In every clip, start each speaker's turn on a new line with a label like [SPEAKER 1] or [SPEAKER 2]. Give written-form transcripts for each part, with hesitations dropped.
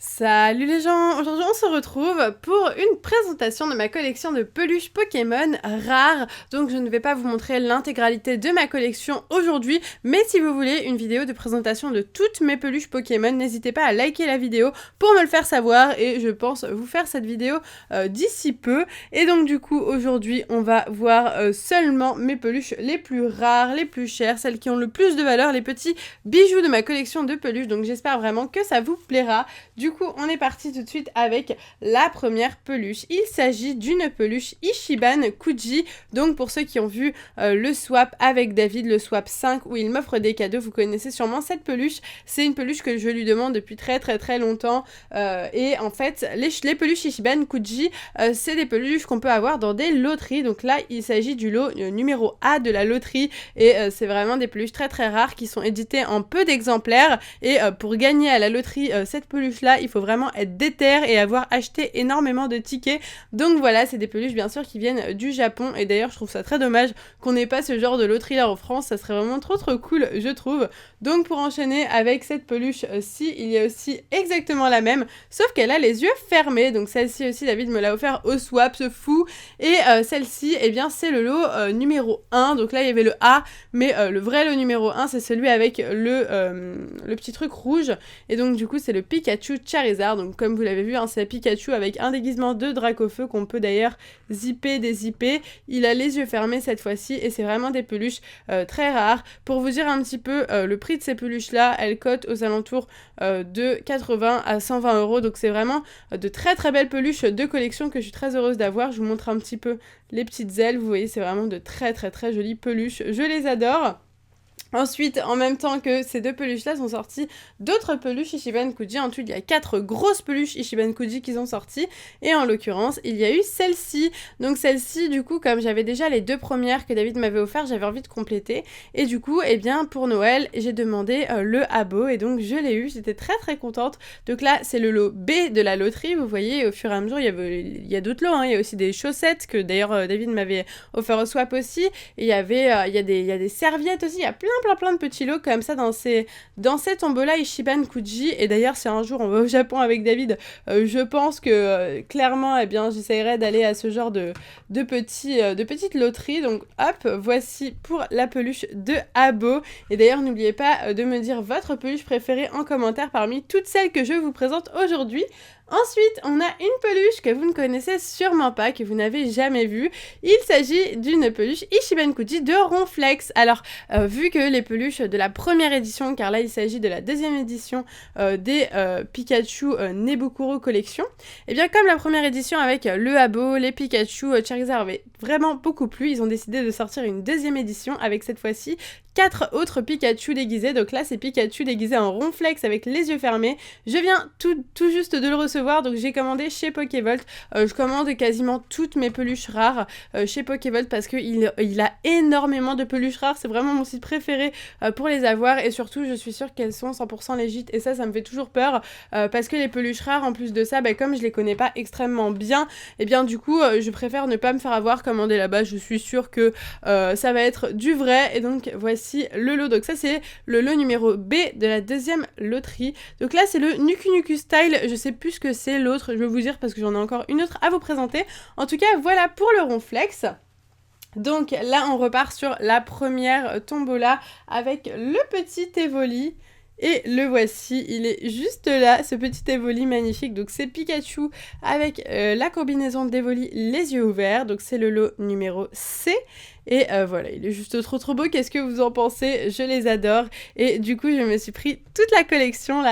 [SPEAKER 1] Salut les gens, aujourd'hui on se retrouve pour une présentation de ma collection de peluches Pokémon rares. Donc je ne vais pas vous montrer l'intégralité de ma collection aujourd'hui, mais si vous voulez une vidéo de présentation de toutes mes peluches Pokémon, n'hésitez pas à liker la vidéo pour me le faire savoir et je pense vous faire cette vidéo d'ici peu. Et donc du coup aujourd'hui on va voir seulement mes peluches les plus rares, les plus chères, celles qui ont le plus de valeur, les petits bijoux de ma collection de peluches. Donc j'espère vraiment que ça vous plaira. Du coup, on est parti tout de suite avec la première peluche. Il s'agit d'une peluche Ichiban Kuji. Donc pour ceux qui ont vu le swap avec David, le swap 5 où il m'offre des cadeaux, vous connaissez sûrement cette peluche. C'est une peluche que je lui demande depuis très longtemps. Et en fait, les peluches Ichiban Kuji, c'est des peluches qu'on peut avoir dans des loteries. Donc là, il s'agit du lot numéro A de la loterie. Et c'est vraiment des peluches très rares qui sont éditées en peu d'exemplaires. Et pour gagner à la loterie cette peluche-là, il faut vraiment être déter et avoir acheté énormément de tickets. Donc voilà, c'est des peluches bien sûr qui viennent du Japon. Et d'ailleurs, je trouve ça très dommage qu'on n'ait pas ce genre de loterie là en France. Ça serait vraiment trop cool, je trouve. Donc pour enchaîner avec cette peluche-ci, il y a aussi exactement la même, sauf qu'elle a les yeux fermés. Donc celle-ci aussi, David me l'a offert au swap, ce fou. Et celle-ci, eh bien, c'est le lot numéro 1. Donc là, il y avait le A, mais le vrai lot numéro 1, c'est celui avec le petit truc rouge. Et donc du coup, c'est le Pikachu Charizard. Donc comme vous l'avez vu, hein, c'est Pikachu avec un déguisement de Dracofeu qu'on peut d'ailleurs zipper, dézipper. Il a les yeux fermés cette fois-ci et c'est vraiment des peluches très rares. Pour vous dire un petit peu le prix de ces peluches-là, elles cotent aux alentours de 80 à 120 €. Donc c'est vraiment de très belles peluches de collection que je suis très heureuse d'avoir. Je vous montre un petit peu les petites ailes. Vous voyez, c'est vraiment de très jolies peluches. Je les adore. Ensuite, en même temps que ces deux peluches-là sont sorties d'autres peluches Ichiban Kuji. En tout, il y a 4 grosses peluches Ichiban Kuji qui sont sorties. Et en l'occurrence, il y a eu celle-ci. Donc celle-ci, du coup, comme j'avais déjà les deux premières que David m'avait offert, j'avais envie de compléter. Et du coup, eh bien, pour Noël, j'ai demandé le abo. Et donc, je l'ai eu. J'étais très contente. Donc là, c'est le lot B de la loterie. Vous voyez, au fur et à mesure, il y a d'autres lots. Hein. Il y a aussi des chaussettes que d'ailleurs David m'avait offert au swap aussi. Et il y a des serviettes aussi. Il y a plein de petits lots comme ça dans ces tombola Ichiban Kuji. Et d'ailleurs, si un jour on va au Japon avec David, je pense que clairement, eh bien, j'essaierai d'aller à ce genre de petites loteries. Donc hop, voici pour la peluche de Abo. Et d'ailleurs, n'oubliez pas de me dire votre peluche préférée en commentaire parmi toutes celles que je vous présente aujourd'hui. Ensuite, on a une peluche que vous ne connaissez sûrement pas, que vous n'avez jamais vue. Il s'agit d'une peluche Ichiban Kuji de Ronflex. Alors, vu que les peluches de la première édition, car là il s'agit de la deuxième édition des Pikachu Nebukuro Collection, et bien comme la première édition avec le Abo, les Pikachu Charizard avait vraiment beaucoup plu, ils ont décidé de sortir une deuxième édition avec cette fois-ci 4 autres Pikachu déguisés. Donc là, c'est Pikachu déguisé en Ronflex avec les yeux fermés. Je viens tout juste de le recevoir, donc j'ai commandé chez Pokévolt. Je commande quasiment toutes mes peluches rares chez Pokévolt parce qu'il a énormément de peluches rares. C'est vraiment mon site préféré pour les avoir et surtout, je suis sûre qu'elles sont 100% légites et ça me fait toujours peur parce que les peluches rares, en plus de ça, comme je les connais pas extrêmement bien, et bien du coup, je préfère ne pas me faire avoir, commander là-bas. Je suis sûre que ça va être du vrai et donc voici le lot. Donc ça c'est le lot numéro B de la deuxième loterie. Donc là c'est le Nuku Nuku Style, je sais plus ce que c'est l'autre, je vais vous dire parce que j'en ai encore une autre à vous présenter. En tout cas voilà pour le Ronflex. Donc là on repart sur la première tombola avec le petit Evoli. Et le voici, il est juste là, ce petit Evoli magnifique. Donc c'est Pikachu avec la combinaison d'Evoli les yeux ouverts. Donc c'est le lot numéro C. Et voilà, il est juste trop beau. Qu'est-ce que vous en pensez? Je les adore. Et du coup, je me suis pris toute la collection là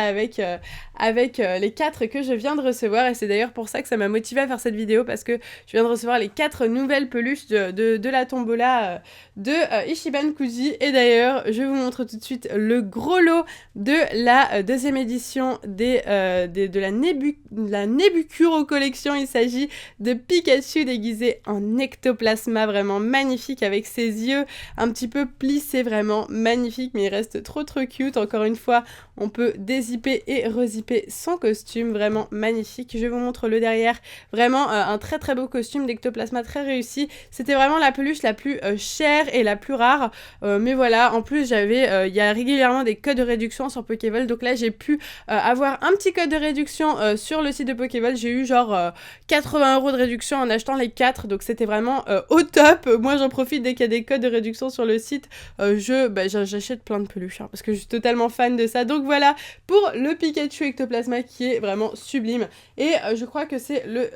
[SPEAKER 1] avec les 4 que je viens de recevoir. Et c'est d'ailleurs pour ça que ça m'a motivée à faire cette vidéo parce que je viens de recevoir les 4 nouvelles peluches de la tombola de Ichiban Kuji. Et d'ailleurs, je vous montre tout de suite le gros lot de la deuxième édition de la Nebukuro Collection. Il s'agit de Pikachu déguisé en ectoplasma, vraiment magnifique avec ses yeux un petit peu plissés, vraiment magnifique, mais il reste trop cute. Encore une fois, on peut dézipper et rezipper son costume, vraiment magnifique. Je vous montre le derrière, vraiment un très beau costume d'Ectoplasma, très réussi. C'était vraiment la peluche la plus chère et la plus rare, mais voilà, en plus il y a régulièrement des codes de réduction sur Pokévol, donc là j'ai pu avoir un petit code de réduction sur le site de Pokévol. J'ai eu genre 80 € de réduction en achetant les 4, donc c'était vraiment au top. Moi j'en profite dès qu'il y a des codes de réduction sur le site, j'achète plein de peluches parce que je suis totalement fan de ça. Donc voilà pour le Pikachu Ectoplasma qui est vraiment sublime, et je crois que c'est le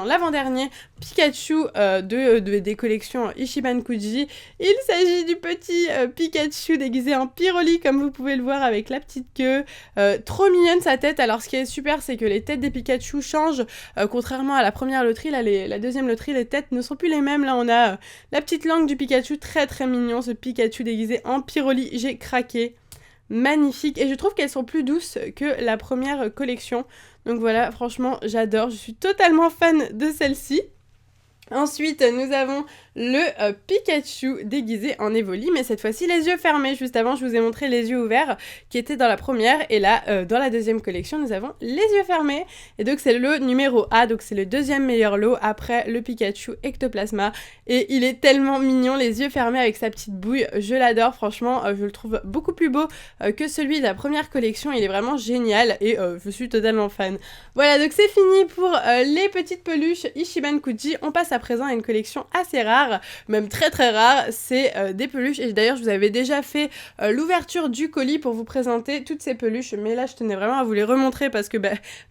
[SPEAKER 1] l'avant-dernier Pikachu des collections Ichiban Kuji. Il s'agit du petit Pikachu déguisé en Pyroli, comme vous pouvez le voir, avec la petite queue. Trop mignonne sa tête. Alors ce qui est super, c'est que les têtes des Pikachu changent, contrairement à la première loterie. Là, la deuxième loterie, les têtes ne sont plus les mêmes. Là, on a la petite langue du Pikachu, très mignon, ce Pikachu déguisé en Pyroli. J'ai craqué. Magnifique, et je trouve qu'elles sont plus douces que la première collection. Donc voilà, franchement, j'adore. Je suis totalement fan de celle-ci. Ensuite, nous avons le Pikachu déguisé en Evoli, mais cette fois-ci les yeux fermés. Juste avant, je vous ai montré les yeux ouverts qui étaient dans la première, et là, dans la deuxième collection, nous avons les yeux fermés. Et donc c'est le numéro A, donc c'est le deuxième meilleur lot après le Pikachu Ectoplasma. Et il est tellement mignon, les yeux fermés avec sa petite bouille. Je l'adore, franchement, je le trouve beaucoup plus beau que celui de la première collection. Il est vraiment génial, et je suis totalement fan. Voilà, donc c'est fini pour les petites peluches Ichiban Kuji. On passe à présent à une collection assez rare, même très rare, c'est des peluches, et d'ailleurs je vous avais déjà fait l'ouverture du colis pour vous présenter toutes ces peluches, mais là je tenais vraiment à vous les remontrer parce que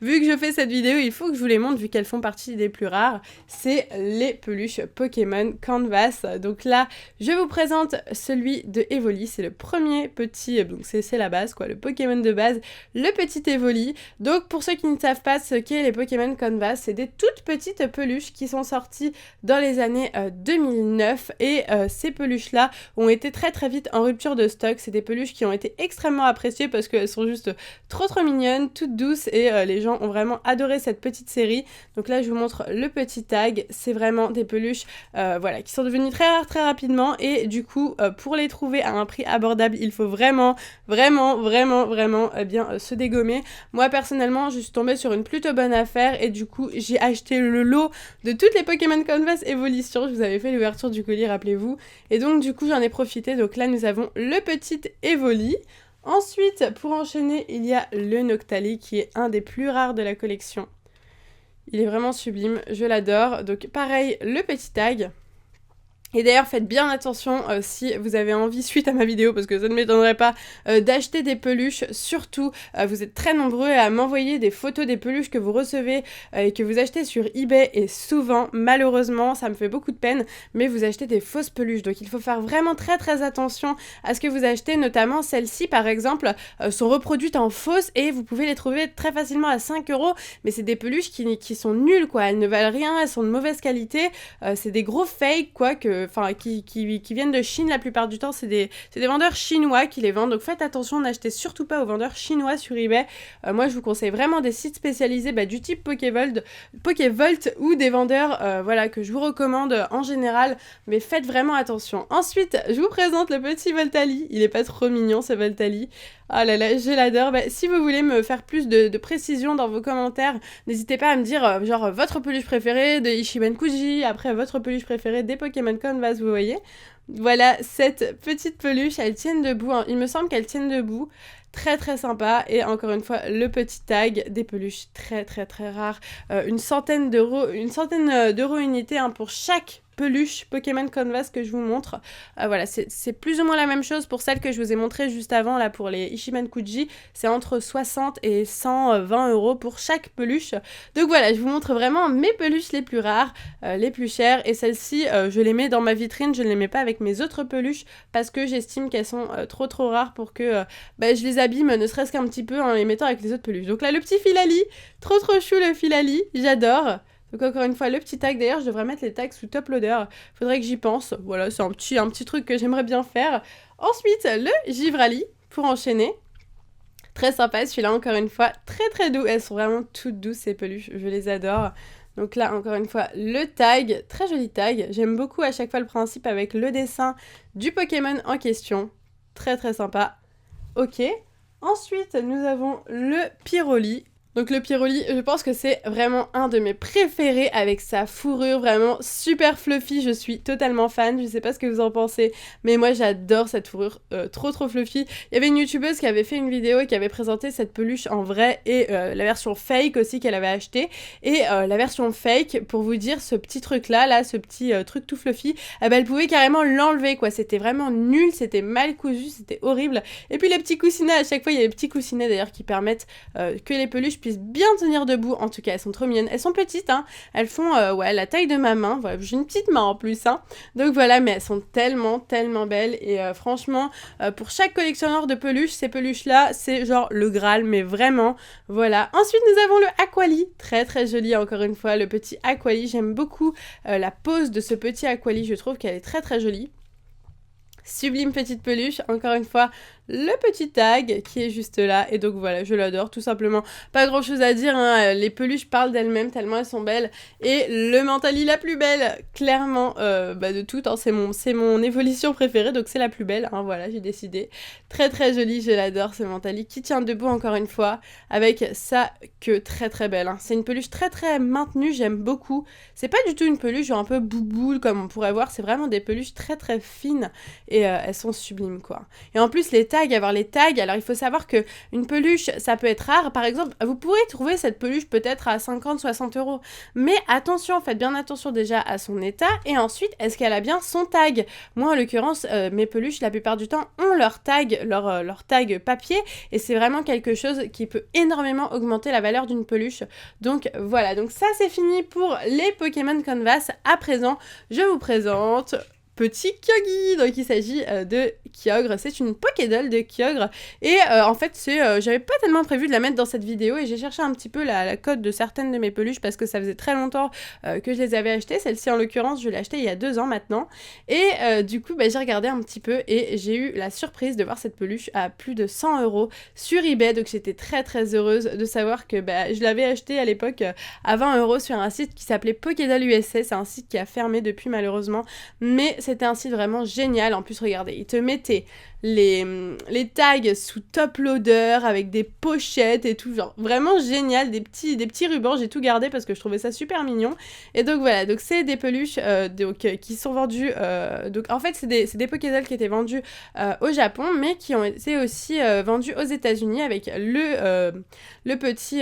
[SPEAKER 1] vu que je fais cette vidéo, il faut que je vous les montre vu qu'elles font partie des plus rares. C'est les peluches Pokémon Canvas. Donc là je vous présente celui de Evoli, c'est le premier petit, donc c'est la base quoi, le Pokémon de base, le petit Evoli. Donc pour ceux qui ne savent pas ce qu'est les Pokémon Canvas, c'est des toutes petites peluches qui sont sorties dans les années 2009, et ces peluches là ont été très vite en rupture de stock. C'est des peluches qui ont été extrêmement appréciées parce qu'elles sont juste trop mignonnes, toutes douces, et les gens ont vraiment adoré cette petite série. Donc là je vous montre le petit tag, c'est vraiment des peluches voilà, qui sont devenues très rares très rapidement, et du coup pour les trouver à un prix abordable, il faut vraiment bien se dégommer. Moi personnellement je suis tombée sur une plutôt bonne affaire, et du coup j'ai acheté le lot de toutes les Pokémon Canvas Evolution. Je vous avais fait l'ouverture du colis, rappelez-vous, et donc du coup j'en ai profité. Donc là nous avons le petit Evoli. Ensuite, pour enchaîner, il y a le Noctali qui est un des plus rares de la collection. Il est vraiment sublime, je l'adore. Donc pareil, le petit tag. Et d'ailleurs faites bien attention si vous avez envie, suite à ma vidéo, parce que ça ne m'étonnerait pas, d'acheter des peluches. Surtout, vous êtes très nombreux à m'envoyer des photos des peluches que vous recevez et que vous achetez sur eBay, et souvent, malheureusement, ça me fait beaucoup de peine, mais vous achetez des fausses peluches. Donc il faut faire vraiment très attention à ce que vous achetez, notamment celles-ci par exemple, sont reproduites en fausse, et vous pouvez les trouver très facilement à 5 €, mais c'est des peluches qui sont nulles quoi, elles ne valent rien, elles sont de mauvaise qualité, c'est des gros fakes quoi, qui viennent de Chine la plupart du temps. C'est des vendeurs chinois qui les vendent, donc faites attention, n'achetez surtout pas aux vendeurs chinois sur eBay. Moi je vous conseille vraiment des sites spécialisés du type Pokévolt ou des vendeurs voilà, que je vous recommande en général, mais faites vraiment attention. Ensuite je vous présente le petit Voltali. Il est pas trop mignon ce Voltali. Oh là là, je l'adore. Si vous voulez me faire plus de précision dans vos commentaires, n'hésitez pas à me dire genre votre peluche préférée de Ichiban Kuji, après votre peluche préférée des Pokémon Canvas, vous voyez. Voilà, cette petite peluche, elles tiennent debout, hein. Il me semble qu'elles tiennent debout. Très sympa, et encore une fois le petit tag, des peluches très rares, une centaine d'euros unité hein, pour chaque peluche Pokémon Canvas que je vous montre. Voilà, c'est plus ou moins la même chose pour celle que je vous ai montrée juste avant là pour les Ichiban Kuji, c'est entre 60 et 120 € pour chaque peluche. Donc voilà, je vous montre vraiment mes peluches les plus rares, les plus chères, et celles-ci je les mets dans ma vitrine, je ne les mets pas avec mes autres peluches parce que j'estime qu'elles sont trop rares pour que je les abîme ne serait-ce qu'un petit peu en les mettant avec les autres peluches. Donc là le petit Filali, trop chou le Filali, j'adore. Donc encore une fois le petit tag, d'ailleurs je devrais mettre les tags sous top loader, faudrait que j'y pense, voilà c'est un petit truc que j'aimerais bien faire. Ensuite le Givrali pour enchaîner. Très sympa celui-là, encore une fois, très doux, elles sont vraiment toutes douces ces peluches, je les adore. Donc là, encore une fois, le tag, très joli tag. J'aime beaucoup à chaque fois le principe avec le dessin du Pokémon en question. Très très sympa. Ok. Ensuite, nous avons le Pyroli. Donc le Pyroli, je pense que c'est vraiment un de mes préférés avec sa fourrure vraiment super fluffy, je suis totalement fan, je sais pas ce que vous en pensez, mais moi j'adore cette fourrure trop fluffy. Il y avait une youtubeuse qui avait fait une vidéo et qui avait présenté cette peluche en vrai et la version fake aussi qu'elle avait acheté, et la version fake, pour vous dire, ce petit truc là, ce petit truc tout fluffy, eh ben, elle pouvait carrément l'enlever quoi, c'était vraiment nul, c'était mal cousu, c'était horrible. Et puis les petits coussinets, à chaque fois il y a des petits coussinets d'ailleurs qui permettent que les peluches puissent bien tenir debout. En tout cas, elles sont trop mignonnes. Elles sont petites, hein. Elles font ouais, la taille de ma main. Voilà, j'ai une petite main en plus, hein. Donc voilà, mais elles sont tellement belles. Et franchement, pour chaque collectionneur de peluches, ces peluches-là, c'est genre le Graal, mais vraiment, voilà. Ensuite, nous avons le Aquali. Très joli, encore une fois, le petit Aquali. J'aime beaucoup la pose de ce petit Aquali. Je trouve qu'elle est très jolie. Sublime petite peluche, encore une fois, le petit tag qui est juste là, et donc voilà, je l'adore tout simplement. Pas grand chose à dire, hein. Les peluches parlent d'elles-mêmes tellement elles sont belles, et le Mentali la plus belle, clairement, de toutes, hein. C'est mon évolution préférée, donc c'est la plus belle, hein. Voilà, j'ai décidé. Très jolie, je l'adore, ce Mentali qui tient debout encore une fois, avec sa queue très belle, hein. C'est une peluche très maintenue, j'aime beaucoup. C'est pas du tout une peluche genre un peu bouboule comme on pourrait voir, c'est vraiment des peluches très fines, et elles sont sublimes quoi. Et en plus les tags, avoir les tags, alors il faut savoir que une peluche ça peut être rare, par exemple vous pourrez trouver cette peluche peut-être à 50-60 €, mais attention, faites bien attention déjà à son état, et ensuite est-ce qu'elle a bien son tag. Moi en l'occurrence mes peluches la plupart du temps ont leur tag, leur tag papier, et c'est vraiment quelque chose qui peut énormément augmenter la valeur d'une peluche. Donc voilà, donc ça c'est fini pour les Pokémon Canvas. À présent je vous présente petit Kyogre. Donc il s'agit de Kyogre, c'est une Pokédoll de Kyogre, et en fait c'est j'avais pas tellement prévu de la mettre dans cette vidéo, et j'ai cherché un petit peu la cote de certaines de mes peluches parce que ça faisait très longtemps que je les avais achetées. Celle-ci en l'occurrence je l'ai achetée il y a 2 ans maintenant, et du coup j'ai regardé un petit peu et j'ai eu la surprise de voir cette peluche à plus de 100 € sur eBay, donc j'étais très heureuse de savoir que je l'avais achetée à l'époque à 20 € sur un site qui s'appelait Pokédoll USA. C'est un site qui a fermé depuis malheureusement, mais c'était un site vraiment génial. En plus regardez, il te mettait les tags sous top loader avec des pochettes et tout, genre vraiment génial, des petits rubans. J'ai tout gardé parce que je trouvais ça super mignon. Et donc voilà, donc c'est des peluches qui sont vendues, donc en fait c'est des Pokédolls qui étaient vendus au Japon, mais qui ont été aussi vendus aux États-Unis avec le petit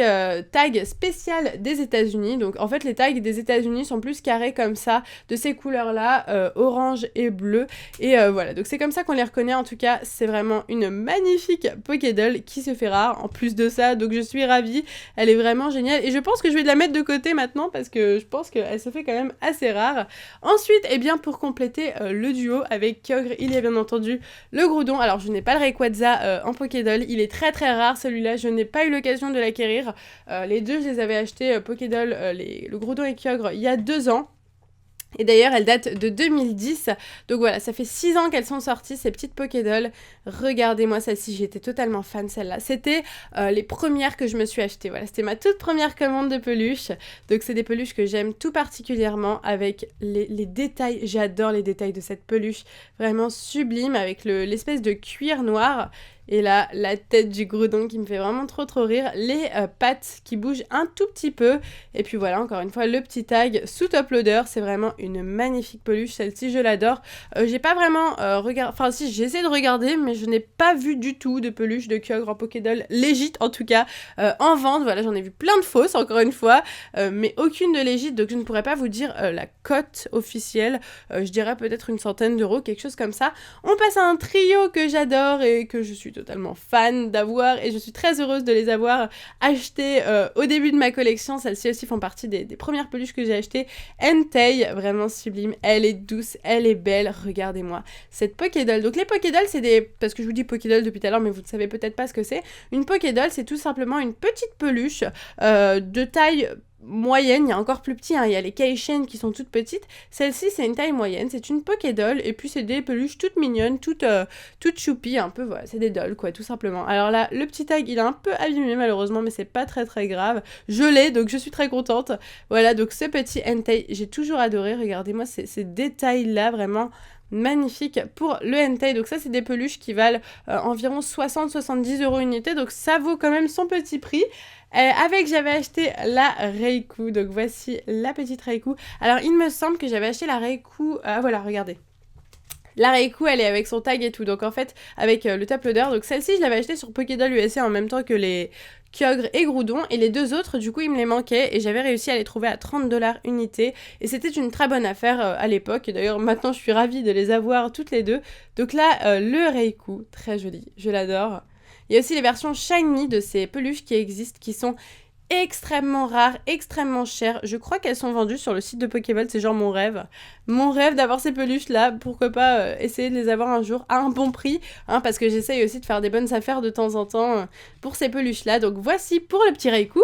[SPEAKER 1] tag spécial des États-Unis. Donc en fait les tags des États-Unis sont plus carrés comme ça, de ces couleurs là, orange et bleu, et voilà, donc c'est comme ça qu'on les reconnaît. En tout cas c'est vraiment une magnifique Pokédoll qui se fait rare en plus de ça, donc je suis ravie, elle est vraiment géniale, et je pense que je vais la mettre de côté maintenant parce que je pense qu'elle se fait quand même assez rare. Ensuite, et bien pour compléter le duo avec Kyogre, il y a bien entendu le Groudon. Alors je n'ai pas le Rayquaza en Pokédoll, il est très rare celui-là, je n'ai pas eu l'occasion de l'acquérir. Les deux je les avais achetés Pokédoll, le Groudon et Kyogre, il y a 2 ans. Et d'ailleurs, elle date de 2010, donc voilà, ça fait 6 ans qu'elles sont sorties, ces petites Pokédolls. Regardez-moi celle-ci, j'étais totalement fan celle-là. C'était les premières que je me suis achetées, voilà, c'était ma toute première commande de peluches. Donc c'est des peluches que j'aime tout particulièrement, avec les détails, j'adore les détails de cette peluche, vraiment sublime, avec l'espèce de cuir noir. Et là, la tête du Groudon qui me fait vraiment trop rire, les pattes qui bougent un tout petit peu, et puis voilà, encore une fois, le petit tag sous top loader. C'est vraiment une magnifique peluche, celle-ci je l'adore. J'ai pas vraiment regardé, enfin si, j'ai essayé de regarder, mais je n'ai pas vu du tout de peluche de Kyogre en Pokédoll légite, en tout cas, en vente. Voilà, j'en ai vu plein de fausses, encore une fois, mais aucune de légite, donc je ne pourrais pas vous dire la cote officielle. Je dirais peut-être une centaine d'euros, quelque chose comme ça. On passe à un trio que j'adore et que je suis totalement fan d'avoir, et je suis très heureuse de les avoir achetés au début de ma collection. Celles-ci aussi font partie des premières peluches que j'ai achetées. Entei, vraiment sublime, elle est douce, elle est belle, regardez-moi cette Pokédoll. Donc les Pokédoll c'est parce que je vous dis Pokédoll depuis tout à l'heure mais vous ne savez peut-être pas ce que c'est. Une Pokédoll c'est tout simplement une petite peluche de taille moyenne, il y a encore plus petit, hein. Il y a les Keishen qui sont toutes petites. Celle-ci, c'est une taille moyenne, c'est une Pokédoll, et puis c'est des peluches toutes mignonnes, toutes choupies, un peu, voilà, c'est des dolls, quoi, tout simplement. Alors là, le petit tag, il est un peu abîmé, malheureusement, mais c'est pas très très grave. Je l'ai, donc je suis très contente. Voilà, donc ce petit Entei, j'ai toujours adoré, regardez-moi ces détails-là, vraiment magnifique pour le Entei. Donc ça, c'est des peluches qui valent environ 60-70 € unité, donc ça vaut quand même son petit prix. J'avais acheté la Reiku, donc voici la petite Reiku. Alors il me semble que j'avais acheté la Reiku, voilà, regardez. La Reiku, elle est avec son tag et tout, donc en fait, avec le top loader. Donc celle-ci, je l'avais achetée sur Pokédoll USA en même temps que les Kyogre et Groudon, et les deux autres, du coup, il me les manquait, et j'avais réussi à les trouver à 30 $ unité, et c'était une très bonne affaire à l'époque, et d'ailleurs, maintenant, je suis ravie de les avoir toutes les deux. Donc là, le Reiku, très joli, je l'adore. Il y a aussi les versions shiny de ces peluches qui existent, qui sont extrêmement rares, extrêmement chères. Je crois qu'elles sont vendues sur le site de Pokémon, c'est genre mon rêve. Mon rêve d'avoir ces peluches là, pourquoi pas essayer de les avoir un jour à un bon prix, hein, parce que j'essaye aussi de faire des bonnes affaires de temps en temps pour ces peluches là. Donc voici pour le petit Reiku.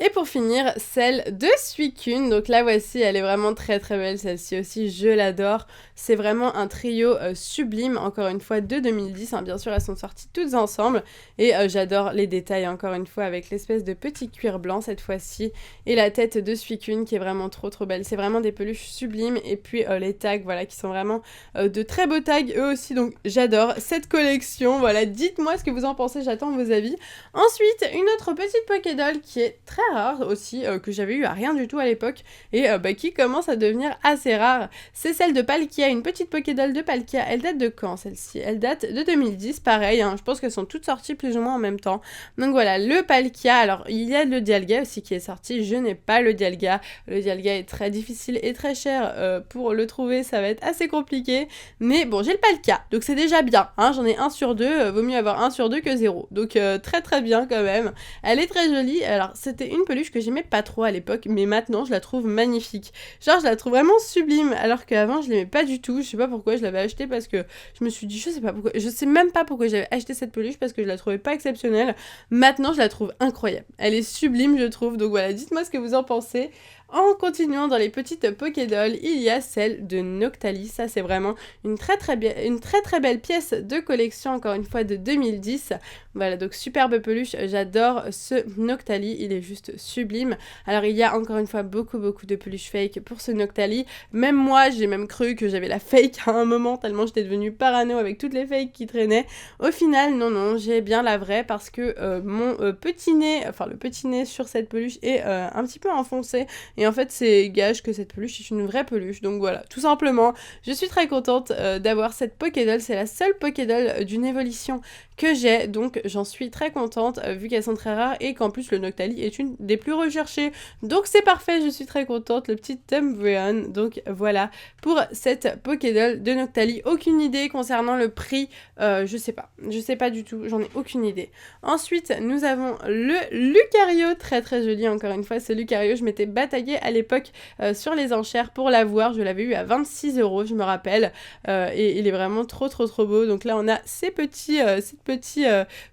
[SPEAKER 1] Et pour finir, celle de Suicune. Donc là, voici, elle est vraiment très très belle, celle-ci aussi, je l'adore. C'est vraiment un trio sublime, encore une fois, de 2010. Hein. Bien sûr, elles sont sorties toutes ensemble. Et j'adore les détails, encore une fois, avec l'espèce de petit cuir blanc cette fois-ci. Et la tête de Suicune qui est vraiment trop trop belle. C'est vraiment des peluches sublimes. Et puis les tags, voilà, qui sont vraiment de très beaux tags, eux aussi. Donc j'adore cette collection. Voilà, dites-moi ce que vous en pensez, j'attends vos avis. Ensuite, une autre petite Pokédoll qui est très rare aussi, que j'avais eu à rien du tout à l'époque, et qui commence à devenir assez rare. C'est celle de Palkia, une petite Pokédoll de Palkia. Elle date de quand celle-ci? Elle date de 2010, pareil, hein, je pense qu'elles sont toutes sorties plus ou moins en même temps. Donc voilà, le Palkia, alors il y a le Dialga aussi qui est sorti, je n'ai pas le Dialga. Le Dialga est très difficile et très cher, pour le trouver ça va être assez compliqué, mais bon j'ai le Palkia, donc c'est déjà bien, hein, j'en ai 1 sur 2, vaut mieux avoir 1 sur 2 que 0, donc très très bien quand même. Elle est très jolie, alors c'était une peluche que j'aimais pas trop à l'époque, mais maintenant je la trouve magnifique. Genre je la trouve vraiment sublime, alors qu'avant je l'aimais pas du tout. Je sais pas pourquoi je l'avais achetée, parce que je me suis dit, je sais pas pourquoi, je sais même pas pourquoi j'avais acheté cette peluche, parce que je la trouvais pas exceptionnelle. Maintenant je la trouve incroyable. Elle est sublime je trouve, donc voilà, dites-moi ce que vous en pensez. En continuant dans les petites Pokédolls, il y a celle de Noctali. Ça, c'est vraiment une très très belle pièce de collection, encore une fois, de 2010. Voilà, donc superbe peluche. J'adore ce Noctali. Il est juste sublime. Alors, il y a encore une fois beaucoup de peluches fake pour ce Noctali. Même moi, j'ai même cru que j'avais la fake à un moment, tellement j'étais devenue parano avec toutes les fakes qui traînaient. Au final, non, j'ai bien la vraie, parce que mon petit nez, enfin le petit nez sur cette peluche est un petit peu enfoncé. Et en fait, c'est gage que cette peluche est une vraie peluche. Donc voilà, tout simplement, je suis très contente d'avoir cette Pokédoll. C'est la seule Pokédoll d'une évolution que j'ai, donc j'en suis très contente vu qu'elles sont très rares et qu'en plus le Noctali est une des plus recherchées. Donc c'est parfait, je suis très contente, le petit Umbreon. Donc voilà pour cette Pokédoll de Noctali. Aucune idée concernant le prix, je sais pas du tout, j'en ai aucune idée. Ensuite, nous avons le Lucario, très très joli encore une fois. Ce Lucario, je m'étais bataillée à l'époque sur les enchères pour l'avoir, je l'avais eu à 26 €, je me rappelle, et il est vraiment trop beau. Donc là on a ces petits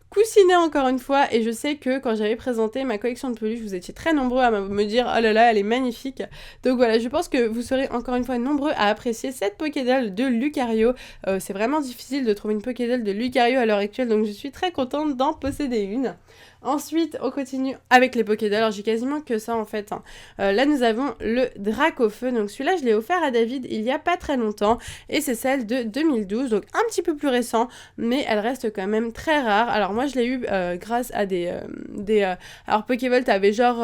[SPEAKER 1] coussinet encore une fois, et je sais que quand j'avais présenté ma collection de peluches, vous étiez très nombreux à me dire « Oh là là, elle est magnifique !» Donc voilà, je pense que vous serez encore une fois nombreux à apprécier cette Pokédoll de Lucario. C'est vraiment difficile de trouver une Pokédoll de Lucario à l'heure actuelle, donc je suis très contente d'en posséder une. Ensuite, on continue avec les Pokédolls. Alors, j'ai quasiment que ça, en fait. Hein. Là, nous avons le Dracofeu. Donc, celui-là, je l'ai offert à David il y a pas très longtemps. Et c'est celle de 2012. Donc, un petit peu plus récent. Mais elle reste quand même très rare. Alors, moi, je l'ai eu grâce à alors, Pokévolt avait genre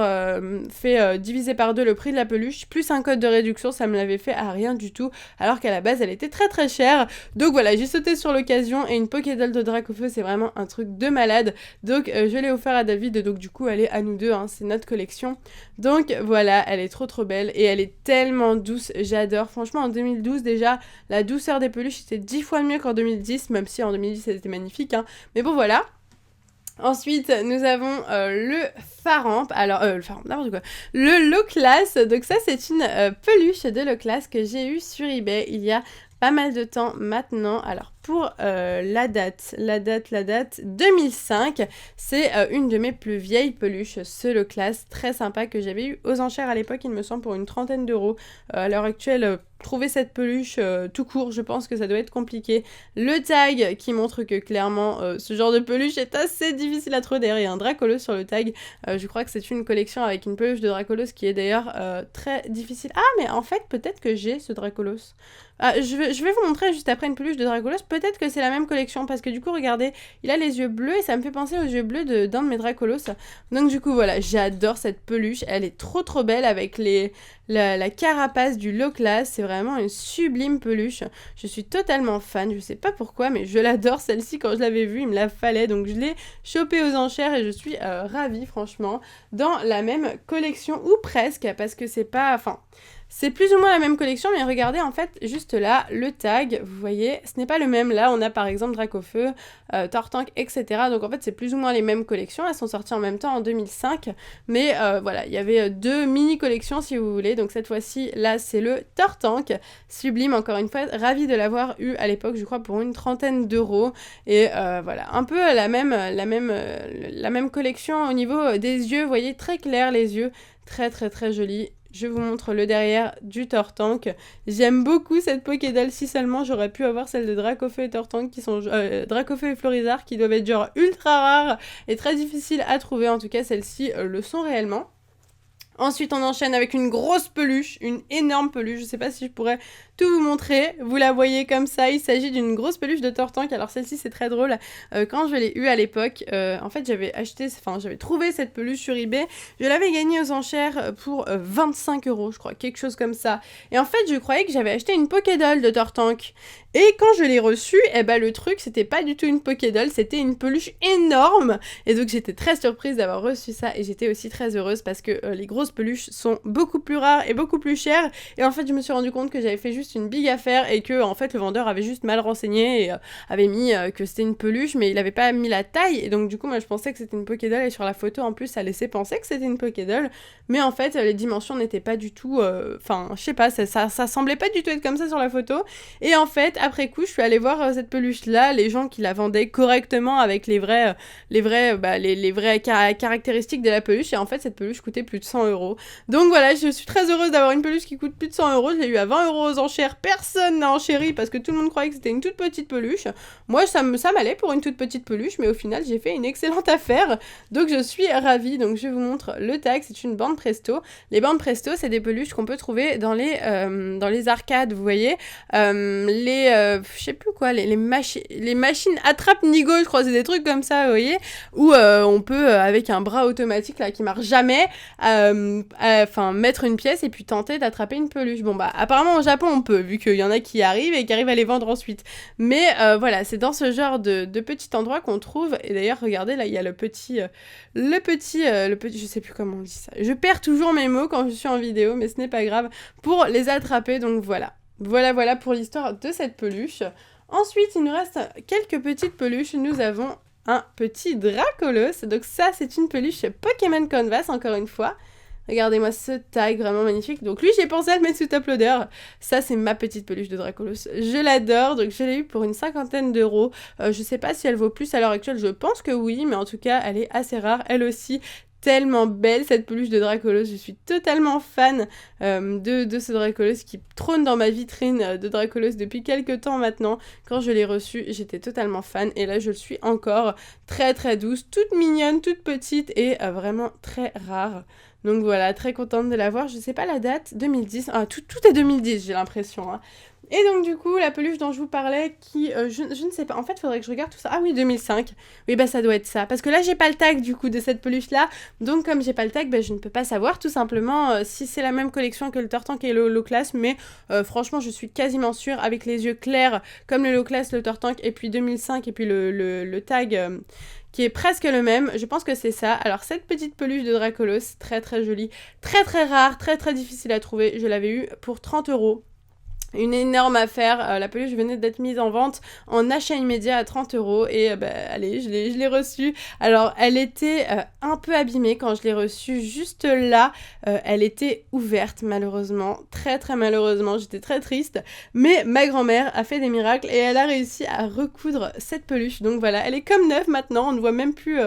[SPEAKER 1] fait diviser par 2 le prix de la peluche. Plus un code de réduction. Ça me l'avait fait à rien du tout. Alors qu'à la base, elle était très chère. Donc, voilà, j'ai sauté sur l'occasion. Et une Pokédoll de Dracofeu, c'est vraiment un truc de malade. Donc, je l'ai offert à David, et donc du coup elle est à nous deux, hein, c'est notre collection. Donc voilà, elle est trop belle et elle est tellement douce, j'adore. Franchement en 2012 déjà, la douceur des peluches était 10 fois mieux qu'en 2010, même si en 2010 elle était magnifique, hein. Mais bon voilà. Ensuite, nous avons le Faramp, alors le Faramp, n'importe quoi, le Loclas. Donc ça c'est une peluche de Loclas que j'ai eu sur eBay il y a pas mal de temps maintenant. Alors pour la date, 2005, c'est une de mes plus vieilles peluches, ce Leclass, très sympa, que j'avais eu aux enchères à l'époque, il me semble, pour une 30aine d'euros. À l'heure actuelle, trouver cette peluche tout court, je pense que ça doit être compliqué. Le tag qui montre que clairement ce genre de peluche est assez difficile à trouver. D'ailleurs, il y a un Dracolos sur le tag. Je crois que c'est une collection avec une peluche de Dracolos qui est d'ailleurs très difficile. Ah, mais en fait, peut-être que j'ai ce Dracolos. Je vais vous montrer juste après une peluche de Dracolos. Peut-être que c'est la même collection parce que du coup, regardez, il a les yeux bleus et ça me fait penser aux yeux bleus d'un de mes Dracolos. Donc du coup, voilà, j'adore cette peluche. Elle est trop belle avec la carapace du Leclass. C'est vraiment une sublime peluche. Je suis totalement fan. Je sais pas pourquoi, mais je l'adore. Celle-ci, quand je l'avais vue, il me la fallait. Donc je l'ai chopée aux enchères et je suis ravie, franchement, dans la même collection ou presque parce que c'est pas... Enfin... C'est plus ou moins la même collection, mais regardez en fait juste là, le tag, vous voyez, ce n'est pas le même. Là, on a par exemple Dracofeu, Tortank, etc. Donc en fait, c'est plus ou moins les mêmes collections. Elles sont sorties en même temps en 2005. Mais voilà, il y avait deux mini-collections si vous voulez. Donc cette fois-ci, là, c'est le Tortank. Sublime, encore une fois, ravie de l'avoir eu à l'époque, je crois, pour une 30aine d'euros. Et voilà, un peu la même collection au niveau des yeux. Vous voyez, très clair les yeux, très joli. Je vous montre le derrière du Tortank. J'aime beaucoup cette Pokédoll. Si seulement j'aurais pu avoir celle de Dracofeu et Tortank qui sont Dracofeu et Florizarre qui doivent être genre ultra rares et très difficiles à trouver. En tout cas, celles-ci le sont réellement. Ensuite, on enchaîne avec une grosse peluche, une énorme peluche. Je sais pas si je pourrais tout vous montrer. Vous la voyez comme ça. Il s'agit d'une grosse peluche de Tortank. Alors celle-ci, c'est très drôle. Quand je l'ai eue à l'époque, en fait, j'avais trouvé cette peluche sur eBay. Je l'avais gagnée aux enchères pour 25 €, je crois, quelque chose comme ça. Et en fait, je croyais que j'avais acheté une Pokédoll de Tortank. Et quand je l'ai reçue, le truc, c'était pas du tout une Pokédoll, c'était une peluche énorme. Et donc, j'étais très surprise d'avoir reçu ça. Et j'étais aussi très heureuse parce que les grosses peluches sont beaucoup plus rares et beaucoup plus chères. Et en fait, je me suis rendu compte que j'avais fait juste une big affaire et que, en fait, le vendeur avait juste mal renseigné et avait mis que c'était une peluche, mais il avait pas mis la taille. Et donc, du coup, moi, je pensais que c'était une Pokédoll. Et sur la photo, en plus, ça laissait penser que c'était une Pokédoll. Mais en fait, les dimensions n'étaient pas du tout... Enfin, je sais pas, ça semblait pas du tout être comme ça sur la photo. Et en fait, après coup, je suis allée voir cette peluche-là, les gens qui la vendaient correctement avec les vraies caractéristiques de la peluche. Et en fait, cette peluche coûtait plus de 100 €. Donc voilà, je suis très heureuse d'avoir une peluche qui coûte plus de 100 €. Je l'ai eu à 20 € aux enchères. Personne n'a enchéri parce que tout le monde croyait que c'était une toute petite peluche. Moi, ça m'allait pour une toute petite peluche, mais au final, j'ai fait une excellente affaire. Donc je suis ravie. Donc je vous montre le tag. C'est une bande Presto. Les bandes Presto, c'est des peluches qu'on peut trouver dans les arcades, vous voyez. Je sais plus quoi, les machines attrape-nigo, je crois, c'est des trucs comme ça, vous voyez, où on peut, avec un bras automatique, là, qui marche jamais, mettre une pièce et puis tenter d'attraper une peluche. Bon, apparemment, au Japon, on peut, vu qu'il y en a qui arrivent et qui arrivent à les vendre ensuite. Mais voilà, c'est dans ce genre de petit endroit qu'on trouve, et d'ailleurs, regardez, là, il y a le petit, je sais plus comment on dit ça. Je perds toujours mes mots quand je suis en vidéo, mais ce n'est pas grave, pour les attraper, donc voilà. Voilà pour l'histoire de cette peluche. Ensuite, il nous reste quelques petites peluches. Nous avons un petit Dracolos. Donc ça, c'est une peluche Pokémon Canvas, encore une fois. Regardez-moi ce tag vraiment magnifique. Donc lui, j'ai pensé à le mettre sous top loader. Ça, c'est ma petite peluche de Dracolos. Je l'adore. Donc je l'ai eu pour une 50aine d'euros. Je sais pas si elle vaut plus à l'heure actuelle. Je pense que oui, mais en tout cas, elle est assez rare. Elle aussi, tellement belle cette peluche de Dracolos, je suis totalement fan de ce Dracolos qui trône dans ma vitrine de Dracolos depuis quelques temps maintenant. Quand je l'ai reçu, j'étais totalement fan et là je le suis encore, très douce, toute mignonne, toute petite et vraiment très rare. Donc voilà, très contente de l'avoir. Je sais pas la date, 2010, tout est 2010 j'ai l'impression, hein. Et donc du coup, la peluche dont je vous parlais, qui, je ne sais pas, en fait, faudrait que je regarde tout ça. Ah oui, 2005. Oui, ça doit être ça. Parce que là, j'ai pas le tag, du coup, de cette peluche-là. Donc, comme j'ai pas le tag, je ne peux pas savoir, tout simplement, si c'est la même collection que le Tortank et le Leclass. Mais franchement, je suis quasiment sûre, avec les yeux clairs, comme le Leclass, le Tortank, et puis 2005, et puis le tag... qui est presque le même, je pense que c'est ça. Alors cette petite peluche de Dracolos, très jolie, très rare, très difficile à trouver, je l'avais eu pour 30 €. une énorme affaire. La peluche venait d'être mise en vente en achat immédiat à 30 € et allez, je l'ai reçue. Alors elle était un peu abîmée quand je l'ai reçue, juste là elle était ouverte malheureusement, très très malheureusement, j'étais très triste, mais ma grand-mère a fait des miracles et elle a réussi à recoudre cette peluche, donc voilà, elle est comme neuve maintenant, on ne voit même plus,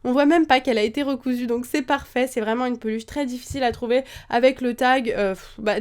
[SPEAKER 1] on voit même pas qu'elle a été recousue, donc c'est parfait, c'est vraiment une peluche très difficile à trouver avec le tag,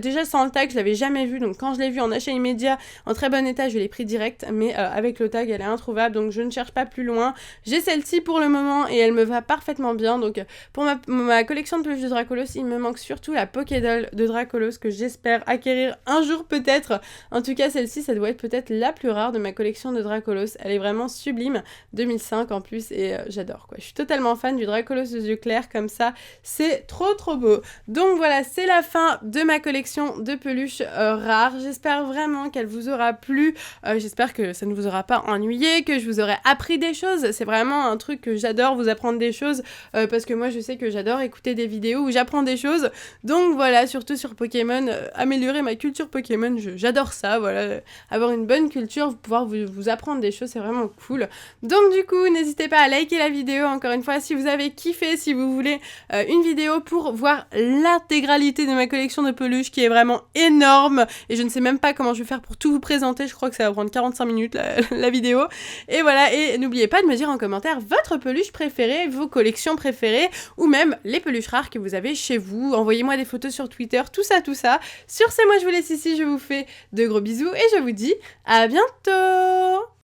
[SPEAKER 1] déjà sans le tag je l'avais jamais vu, donc quand je l'ai vu en achat immédiat en très bon état je l'ai pris direct, mais avec le tag elle est introuvable, donc je ne cherche pas plus loin. J'ai celle-ci pour le moment et elle me va parfaitement bien, donc pour ma collection de peluches de Dracolos il me manque surtout la Pokédoll de Dracolos que j'espère acquérir un jour peut-être. En tout cas celle-ci ça doit être peut-être la plus rare de ma collection de Dracolos, elle est vraiment sublime, 2005 en plus et j'adore quoi, je suis totalement fan du Dracolos aux yeux clairs comme ça, c'est trop trop beau. Donc voilà, c'est la fin de ma collection de peluches rares, j'espère vraiment qu'elle vous aura plu, j'espère que ça ne vous aura pas ennuyé, que je vous aurai appris des choses, c'est vraiment un truc que j'adore, vous apprendre des choses, parce que moi je sais que j'adore écouter des vidéos où j'apprends des choses, donc voilà, surtout sur Pokémon, améliorer ma culture Pokémon, j'adore ça, voilà, avoir une bonne culture, pouvoir vous apprendre des choses, c'est vraiment cool. Donc du coup, n'hésitez pas à liker la vidéo, encore une fois, si vous avez kiffé, si vous voulez une vidéo pour voir l'intégralité de ma collection de peluches qui est vraiment énorme, et je ne sais même pas comment je vais faire pour tout vous présenter, je crois que ça va prendre 45 minutes la vidéo, et voilà, et n'oubliez pas de me dire en commentaire votre peluche préférée, vos collections préférées, ou même les peluches rares que vous avez chez vous, envoyez-moi des photos sur Twitter, tout ça. Sur ce, moi je vous laisse ici, je vous fais de gros bisous, et je vous dis à bientôt.